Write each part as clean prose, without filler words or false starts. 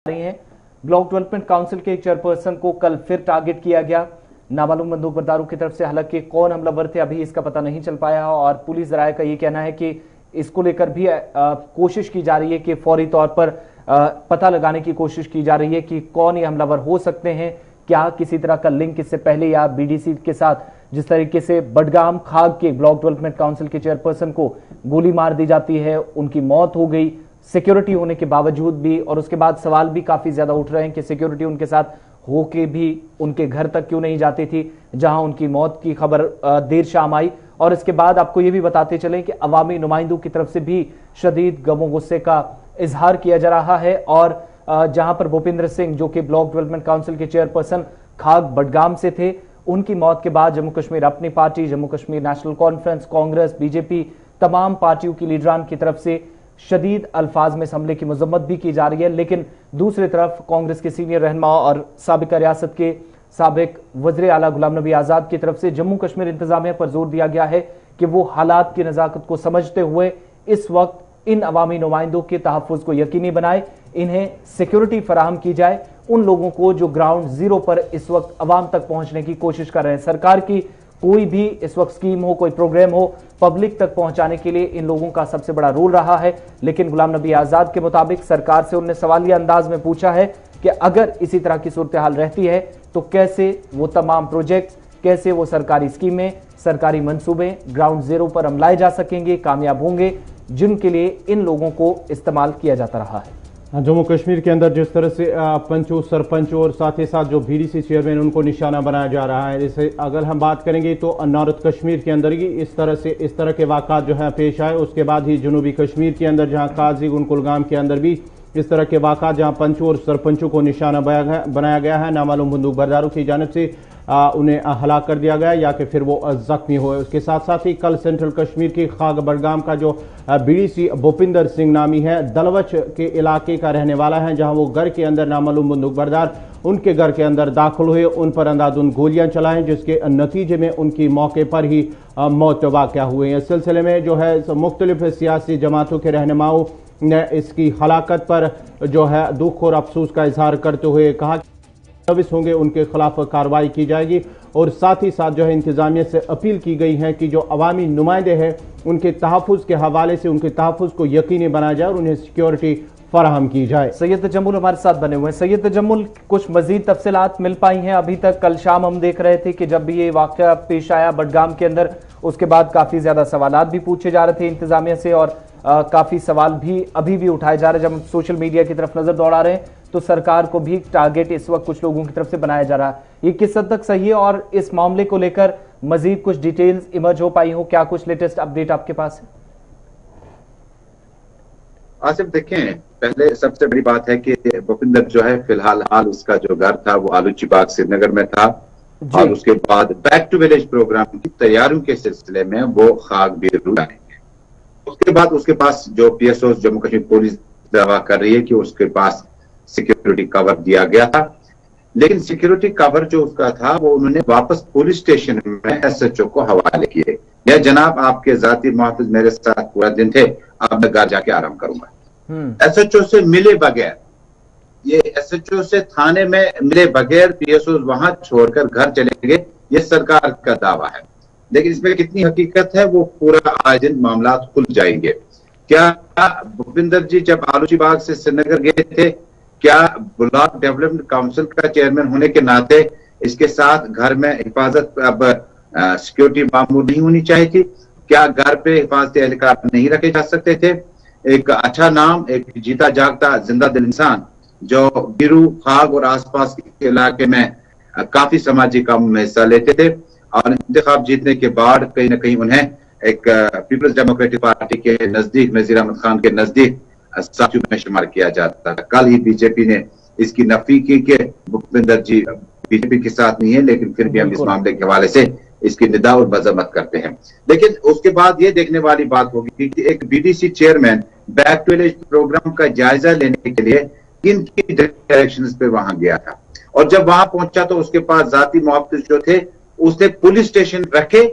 रही हैं। Block development council के एक चेयरपर्सन को कल फिर टारगेट किया गया नामालूम बंदूकबरदारों की तरफ से। हालांकि कौन हमलावर थे अभी इसका पता नहीं चल पाया और पुलिस राय का ये कहना है कि इसको लेकर भी कोशिश की जा रही है कि फौरी तौर पर पता लगाने की कोशिश की जा रही है कि कौन ये हमलावर हो सकते हैं। क्या किसी तरह का लिंक इससे पहले या बीडीसी के साथ जिस तरीके से बडगाम खाग के ब्लॉक डेवलपमेंट काउंसिल के चेयरपर्सन को गोली मार दी जाती है, उनकी मौत हो गई सिक्योरिटी होने के बावजूद भी, और उसके बाद सवाल भी काफी ज्यादा उठ रहे हैं कि सिक्योरिटी उनके साथ होके भी उनके घर तक क्यों नहीं जाती थी जहां उनकी मौत की खबर देर शाम आई। और इसके बाद आपको ये भी बताते चलें कि अवामी नुमाइंदों की तरफ से भी शदीद गमो गुस्से का इजहार किया जा रहा है। और जहां पर भूपिंदर सिंह जो कि ब्लॉक डेवलपमेंट काउंसिल के चेयरपर्सन खाग बडगाम से थे, उनकी मौत के बाद जम्मू कश्मीर अपनी party, Jammu Kashmir national conference, Congress, BJP, तमाम पार्टियों की लीडरान की तरफ से शदीद अल्फाज में इस हमले की मजम्मत भी की जा रही है। लेकिन दूसरी तरफ कांग्रेस के सीनियर रहनुमा और साबिका रियासत के साबिक वज़ीर आला गुलाम नबी आजाद की तरफ से जम्मू कश्मीर इंतजामिया पर जोर दिया गया है कि वो हालात की नजाकत को समझते हुए इस वक्त इन अवामी नुमाइंदों के तहफ़्फ़ुज़ को यकीनी बनाए, इन्हें सिक्योरिटी फराहम की जाए, उन लोगों को जो ग्राउंड जीरो पर इस वक्त अवाम तक पहुंचने की कोशिश कर रहे हैं। सरकार की कोई भी इस वक्त स्कीम हो, कोई प्रोग्राम हो, पब्लिक तक पहुंचाने के लिए इन लोगों का सबसे बड़ा रोल रहा है। लेकिन गुलाम नबी आजाद के मुताबिक सरकार से उन्होंने सवालिया अंदाज में पूछा है कि अगर इसी तरह की सूरत हाल रहती है तो कैसे वो तमाम प्रोजेक्ट, कैसे वो सरकारी स्कीमें, सरकारी मंसूबे ग्राउंड जीरो पर अमलाए जा सकेंगे, कामयाब होंगे, जिनके लिए इन लोगों को इस्तेमाल किया जाता रहा है। जम्मू कश्मीर के अंदर जिस तरह से पंचों, सरपंच और साथ ही साथ जो बीडीसी चेयरमैन उनको निशाना बनाया जा रहा है, जैसे अगर हम बात करेंगे तो नॉर्थ कश्मीर के अंदर ही इस तरह के वाक़ात जो है पेश आए। उसके बाद ही जनूबी कश्मीर के अंदर जहां काजीगुंड कुलगाम के अंदर भी इस तरह के वाक़ात जहां पंचों और सरपंचों को निशाना बनाया गया है, नामालूम बंदूकबरदारों की जानिब से उन्हें हलाक कर दिया गया या कि फिर वो जख्मी हुए। उसके साथ साथ ही कल सेंट्रल कश्मीर की खाग बडगाम का जो बीडीसी भूपिंदर सिंह नामी है, दलवच के इलाके का रहने वाला है, जहां वो घर के अंदर नामालूम बंदूकबरदार उनके घर के अंदर दाखिल हुए, उन पर अंधाधुंध गोलियां चलाएं, जिसके नतीजे में उनकी मौके पर ही मौत वाक़या हुई। इस सिलसिले में जो है मुख्तलिफ सियासी जमातों के रहनुमाओं ने इसकी हलाकत पर जो है दुख और अफसोस का इजहार करते हुए कहा सर्विस होंगे, उनके खिलाफ कार्रवाई की जाएगी। और साथ ही साथ जो है इंतजामिया से अपील की गई है कि जो अवामी नुमाइंदे हैं उनके तहफ़्फ़ुज़ के हवाले से उनके तहफ़्फ़ुज़ को यकीनी बनाया जाए और उन्हें सिक्योरिटी फराहम की जाए। सैयद तजम्मुल हमारे साथ बने हुए हैं। सैयद तजम्मुल, कुछ मजीद तफसीलात मिल पाई हैं अभी तक? कल शाम हम देख रहे थे कि जब भी ये वाक़या पेश आया बडगाम के अंदर, उसके बाद काफ़ी ज़्यादा सवालात भी पूछे जा रहे थे इंतजामिया से और काफ़ी सवाल भी अभी भी उठाए जा रहे हैं। जब हम सोशल मीडिया की तरफ नज़र दौड़ा रहे हैं तो सरकार को भी टारगेट इस वक्त कुछ लोगों की तरफ से बनाया जा रहा है। ये किस हद तक सही है और इस मामले को लेकर मजीद कुछ डिटेल्स इमर्ज हो पाई हो? क्या कुछ लेटेस्ट अपडेट आपके पास है? आसिफ, देखें, पहले सबसे बड़ी बात है कि भूपिंदर जो है फिलहाल उसका जो घर था वो आलूची बाग श्रीनगर में था और उसके बाद बैक टू विलेज प्रोग्राम की तैयारियों के सिलसिले में वो खाग बीरू आएंगे। उसके बाद उसके पास जो पीएसओ जम्मू कश्मीर पुलिस दावा कर रही है कि उसके पास सिक्योरिटी कवर दिया गया था, लेकिन सिक्योरिटी कवर जो उसका था वो उन्होंने वापस पुलिस स्टेशन में एसएचओ को हवाले किए। या जनाब, आपके जाती मुआफिज मेरे साथ पूरा दिन थे, अब मैं घर जाके आराम करूंगा। एसएचओ से मिले बगैर, ये एसएचओ से थाने में मिले बगैर पीएसओ वहां छोड़कर घर चले गए, ये सरकार का दावा है। लेकिन इसमें कितनी हकीकत है वो पूरा आज दिन मामला खुल जाएंगे। क्या भूपिंदर जी जब आलूची बाग से श्रीनगर गए थे, क्या ब्लॉक डेवलपमेंट काउंसिल का चेयरमैन होने के नाते इसके साथ घर में हिफाजत अब सिक्योरिटी मामूल नहीं होनी चाहिए थी? क्या घर पे हिफाजती एहलकार नहीं रखे जा सकते थे? एक अच्छा नाम, एक जीता जागता जिंदा दिल इंसान जो बीरू, खाग और आसपास के इलाके में काफी सामाजिक काम में हिस्सा लेते थे और इंतखाब जीतने के बाद कहीं ना कहीं उन्हें एक पीपल्स डेमोक्रेटिक पार्टी के नजदीक, नजीर अहमद खान के नजदीक साथियों में शुमार किया जाता है। कल ही बीजेपी ने इसकी नफी की कि भूपिंदर जी बीजेपी के साथ नहीं है, लेकिन फिर भी हम इस मामले के हवाले से इसकी निदा और मजम्मत करते हैं। लेकिन उसके बाद ये देखने वाली बात होगी कि एक BDC chairman back to village programme का जायजा लेने के लिए किन की डायरेक्शंस पे वहां गया था, और जब वहां पहुंचा तो उसके पास जाती मुआफिज जो थे उसने पुलिस स्टेशन रखे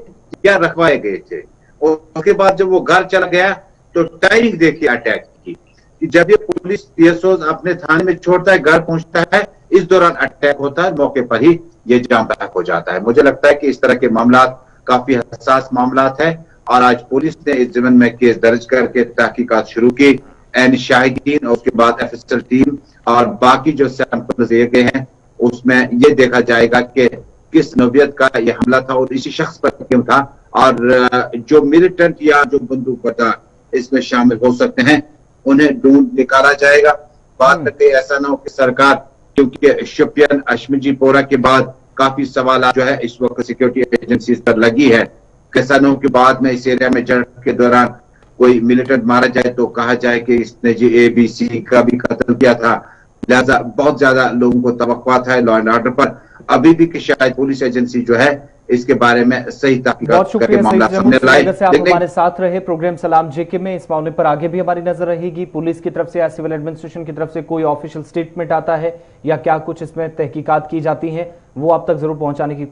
या रखवाए गए थे। और उसके बाद जब वो घर चला गया तो टाइमिंग देखिए अटैक की। कि जब ये पुलिस PSOs अपने थाने में छोड़ता है, घर पहुंचता है, इस दौरान अटैक होता है, मौके पर ही ये जाम बैक हो जाता है। मुझे लगता है कि इस तरह के मामला काफी हसास मामला है और आज पुलिस ने इस जमीन में केस दर्ज करके तहकीकात शुरू की। एन शाहिदीन और उसके बाद FSL टीम और बाकी जो सैंपल दिए गए हैं उसमें ये देखा जाएगा कि किस नौयत का ये हमला था और इसी शख्स पर क्यों था, और जो मिलिटेंट या जो बंदूक बरदार इसमें शामिल हो सकते हैं उन्हें ढूंढ निकाला जाएगा। बात करके ऐसा ना हो कि सरकार, क्योंकि शोपियान अश्मिजी पोरा के बाद काफी सवाल जो है इस वक्त सिक्योरिटी एजेंसीज पर लगी है, कैसा ना हो कि बाद में इस एरिया में जंग के दौरान कोई मिलिटेंट मारा जाए तो कहा जाए कि इसने जी ABC का भी कत्ल किया था। लिहाजा बहुत ज्यादा लोगों को तवक्कुआत है लॉ एंड ऑर्डर पर अभी भी कि शायद पुलिस एजेंसी जो है इसके बारे में सही तहकीकात करके मामला सामने लाए। आप हमारे साथ रहे प्रोग्राम सलाम JK में, इस मामले पर आगे भी हमारी नजर रहेगी। पुलिस की तरफ से या सिविल एडमिनिस्ट्रेशन की तरफ से कोई ऑफिशियल स्टेटमेंट आता है या क्या कुछ इसमें तहकीकात की जाती है, वो आप तक जरूर पहुंचाने की